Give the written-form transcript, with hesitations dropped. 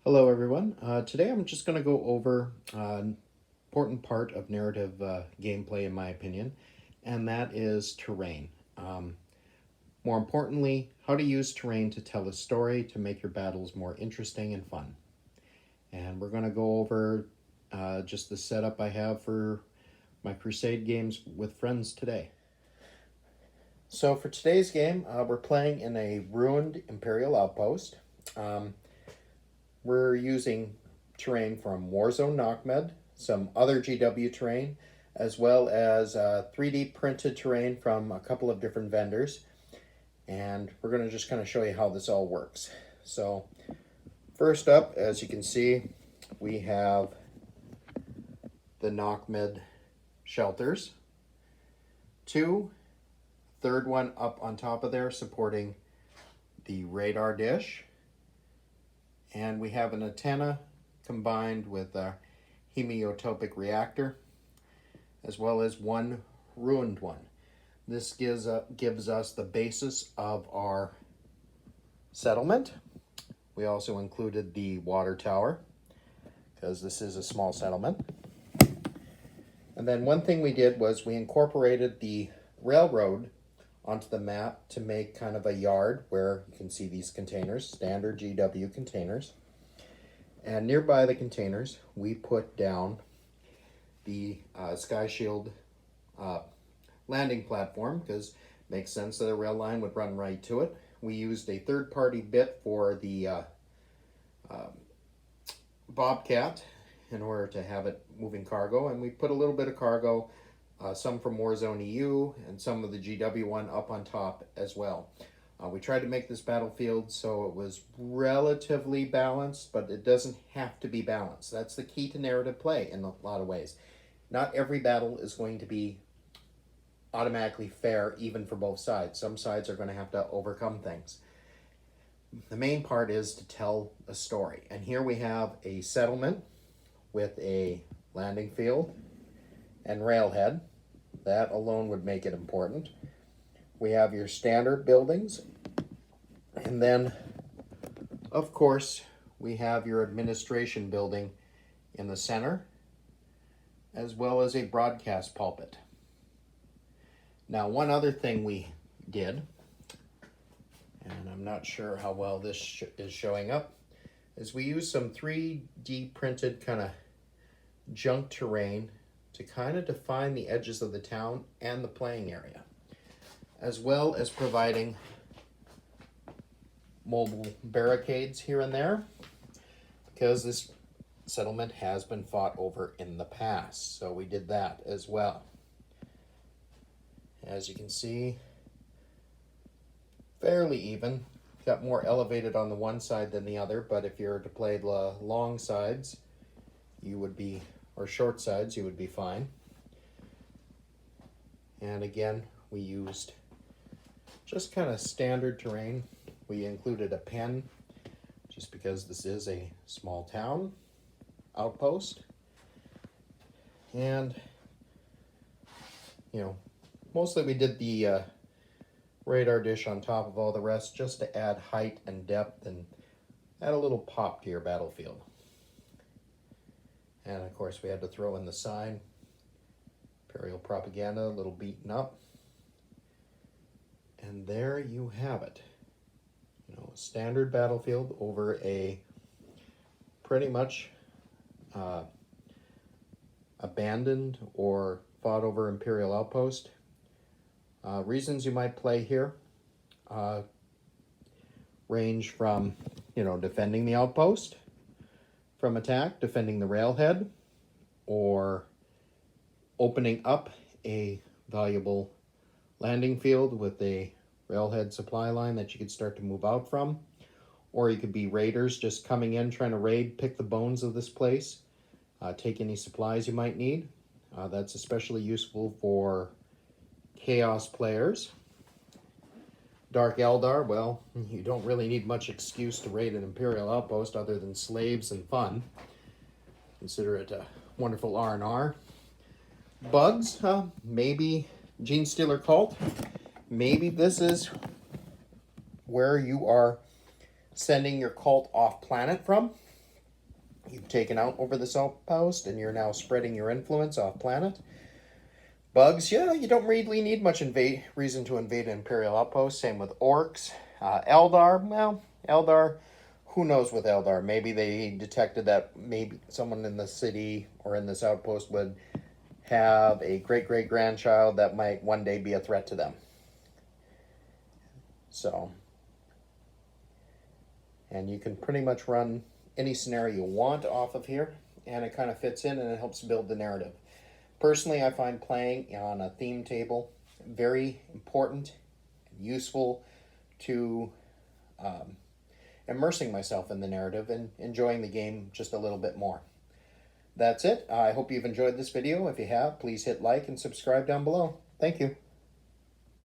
Hello everyone. Today I'm just going to go over an important part of narrative gameplay in my opinion, and that is terrain. More importantly, how to use terrain to tell a story to make your battles more interesting and fun. And we're going to go over just the setup I have for my crusade games with friends today. So for today's game, we're playing in a ruined Imperial outpost. We're using terrain from Warzone Knockmed, some other GW terrain, as well as 3D printed terrain from a couple of different vendors. And we're going to just kind of show you how this all works. So first up, as you can see, we have the Knockmed shelters. Third one up on top of there supporting the radar dish. And we have an antenna combined with a heliotropic reactor, as well as one ruined one. This gives us the basis of our settlement. We also included the water tower, because this is a small settlement. And then one thing we did was we incorporated the railroad onto the map to make kind of a yard where you can see these containers, standard GW containers. And nearby the containers, we put down the Sky Shield landing platform, because it makes sense that a rail line would run right to it. We used a third-party bit for the Bobcat in order to have it moving cargo, and we put a little bit of cargo, some from Warzone EU and some of the GW one up on top as well. We tried to make this battlefield so it was relatively balanced, but it doesn't have to be balanced. That's the key to narrative play in a lot of ways. Not every battle is going to be automatically fair, even for both sides. Some sides are going to have to overcome things. The main part is to tell a story. And here we have a settlement with a landing field and railhead. That alone would make it important. We have your standard buildings, and then of course we have your administration building in the center, as well as a broadcast pulpit. Now, one other thing we did, and I'm not sure how well this is showing up, is we used some 3D printed kind of junk terrain to kind of define the edges of the town and the playing area, as well as providing mobile barricades here and there, because this settlement has been fought over in the past. So we did that as well. As you can see, fairly even. Got more elevated on the one side than the other, but if you were to play the long sides, you would be, or short sides, you would be fine. And again, we used just kind of standard terrain. We included a pen, just because this is a small town outpost. And, you know, mostly we did the radar dish on top of all the rest, just to add height and depth and add a little pop to your battlefield. And of course we had to throw in the sign, Imperial propaganda, a little beaten up. And there you have it. You know, a standard battlefield over a pretty much abandoned or fought over Imperial outpost. Reasons you might play here range from, you know, defending the outpost from attack, defending the railhead, or opening up a valuable landing field with a railhead supply line that you could start to move out from. Or you could be raiders just coming in, trying to raid, pick the bones of this place, take any supplies you might need. That's especially useful for Chaos players. Dark Eldar, well, you don't really need much excuse to raid an Imperial outpost other than slaves and fun. Consider it a wonderful R&R. Bugs, maybe Gene Stealer Cult. Maybe this is where you are sending your cult off planet from. you've taken out over this outpost, and you're now spreading your influence off planet. Bugs, yeah, you don't really need much reason to invade an Imperial outpost. Same with orcs. Eldar, well, Eldar, who knows with Eldar? Maybe they detected that maybe someone in the city or in this outpost would have a great-great-grandchild that might one day be a threat to them. So, and you can pretty much run any scenario you want off of here, and it kind of fits in and it helps build the narrative. Personally, I find playing on a theme table very important and useful to immersing myself in the narrative and enjoying the game just a little bit more. That's it. I hope you've enjoyed this video. If you have, please hit like and subscribe down below. Thank you.